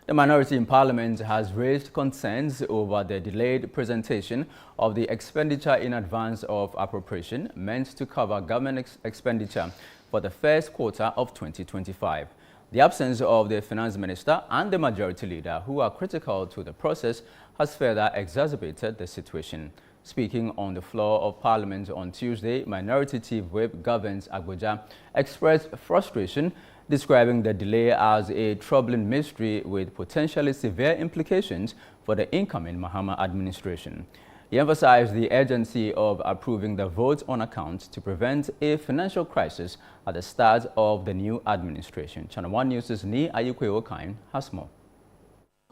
The minority in Parliament has raised concerns over the delayed presentation of the expenditure in advance of appropriation meant to cover government expenditure for the first quarter of 2025. The absence of the finance minister and the majority leader, who are critical to the process, has further exacerbated the situation. Speaking on the floor of Parliament on Tuesday, Minority Chief Whip Governs Abuja expressed frustration, describing the delay as a troubling mystery with potentially severe implications for the incoming Mahama administration. He emphasized the urgency of approving the vote on account to prevent a financial crisis at the start of the new administration. ChannelOne News' Ni Ayukwe Okain has more.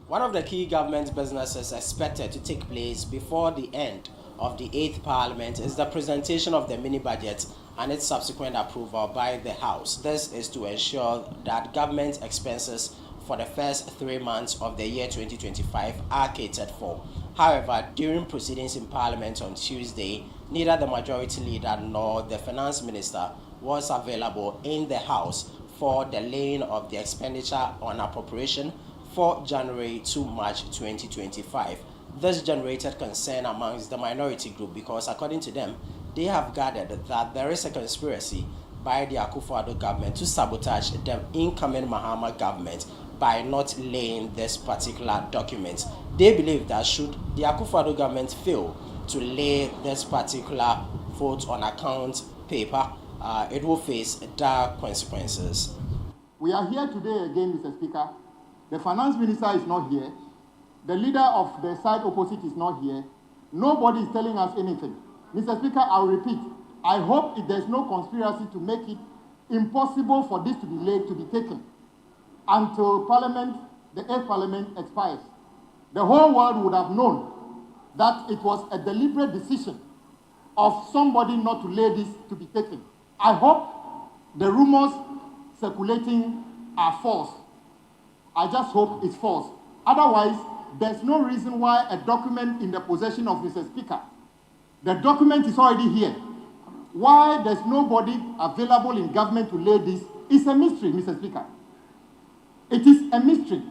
One of the key government businesses expected to take place before the end of the 8th Parliament is the presentation of the mini-budget and its subsequent approval by the House. This is to ensure that government expenses for the first 3 months of the year 2025 are catered for. However, during proceedings in Parliament on Tuesday, neither the majority leader nor the finance minister was available in the House for the laying of the expenditure on appropriation for January to March 2025. This generated concern amongst the minority group because, according to them, they have gathered that there is a conspiracy by the Akufo-Addo government to sabotage the incoming Mahama government by not laying this particular document. They believe that should the Akufo-Addo government fail to lay this particular vote on account paper, it will face dire consequences. We are here today again, Mr. Speaker. The finance minister is not here. The leader of the side opposite is not here. Nobody is telling us anything. Mr. Speaker, I'll repeat. I hope there's no conspiracy to make it impossible for this to be laid, to be taken until Parliament, the 8th Parliament expires. The whole world would have known that it was a deliberate decision of somebody not to lay this to be taken. I hope the rumors circulating are false. I just hope it's false. Otherwise, there's no reason why a document in the possession of Mr. Speaker, the document is already here. Why there's nobody available in government to lay this is a mystery, Mr. Speaker. It is a mystery.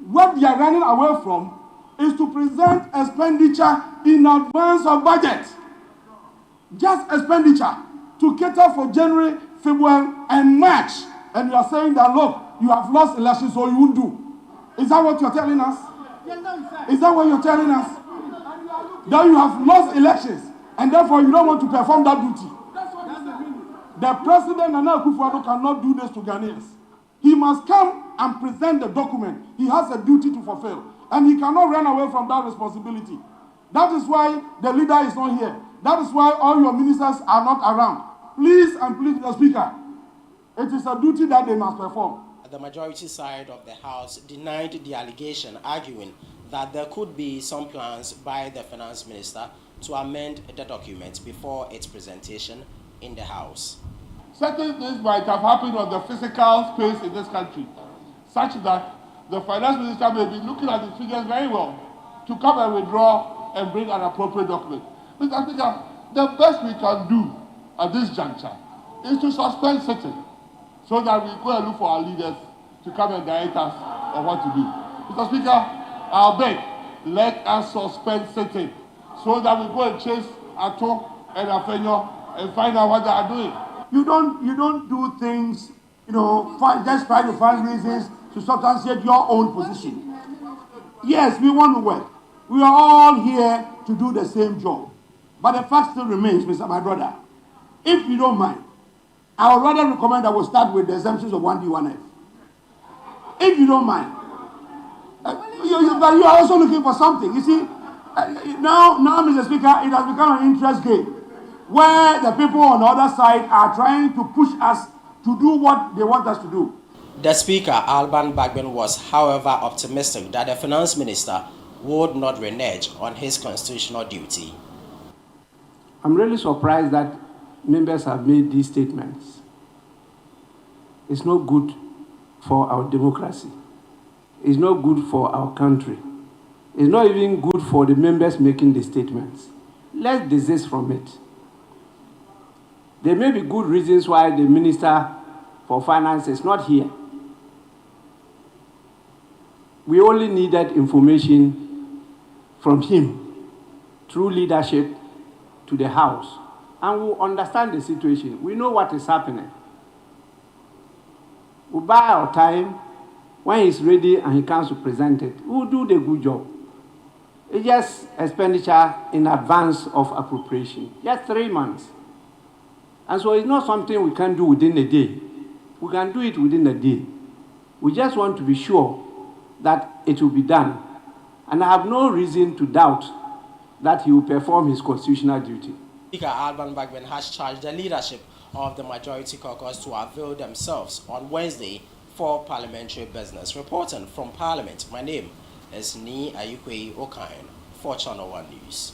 What they are running away from is to present expenditure in advance of budget. Just expenditure to cater for January, February, and March. And you are saying that, look, you have lost elections, so you won't do. Is that what you're telling us? Is that what you're telling us? That you have lost elections, and therefore you don't want to perform that duty. The president, Nana Akufo-Addo, cannot do this to Ghanaians. He must come and present the document. He has a duty to fulfill, and he cannot run away from that responsibility. That is why the leader is not here. That is why all your ministers are not around. Please and please, Mr. Speaker, it is a duty that they must perform. The majority side of the House denied the allegation, arguing that there could be some plans by the finance minister to amend the document before its presentation in the House. Certain things might have happened on the physical space in this country, such that the finance minister may be looking at the figures very well to come and withdraw and bring an appropriate document. Mr. Speaker, the best we can do at this juncture is to suspend sitting so that we go and look for our leaders to come and direct us on what to do. Mr. Speaker, I'll beg, let us suspend sitting so that we go and chase Ato and Afenyo and find out what they are doing. You don't do things, just try to find reasons to substantiate your own position. Yes, we want to work. We are all here to do the same job. But the fact still remains, my brother, if you don't mind, I would rather recommend that we start with the exemptions of 1D, 1F. If you don't mind. But you are also looking for something. You see, now, Mr. Speaker, it has become an interest game where the people on the other side are trying to push us to do what they want us to do. The Speaker, Alban Bagbin, was, however, optimistic that the Finance Minister would not renege on his constitutional duty. I'm really surprised that members have made these statements. It's not good for our democracy. It's not good for our country. It's not even good for the members making the statements. Let's desist from it. There may be good reasons why the Minister for Finance is not here. We only needed information from him through leadership to the House. And we understand the situation. We know what is happening. We buy our time. When he's ready and he comes to present it, we'll do the good job. It's just expenditure in advance of appropriation. Just 3 months. And so it's not something we can do within a day. We can do it within a day. We just want to be sure that it will be done. And I have no reason to doubt that he will perform his constitutional duty. Speaker Alban Bagbin has charged the leadership of the Majority Caucus to avail themselves on Wednesday for parliamentary business. Reporting from Parliament, my name is Ni Ayukwe Okain for Channel One News.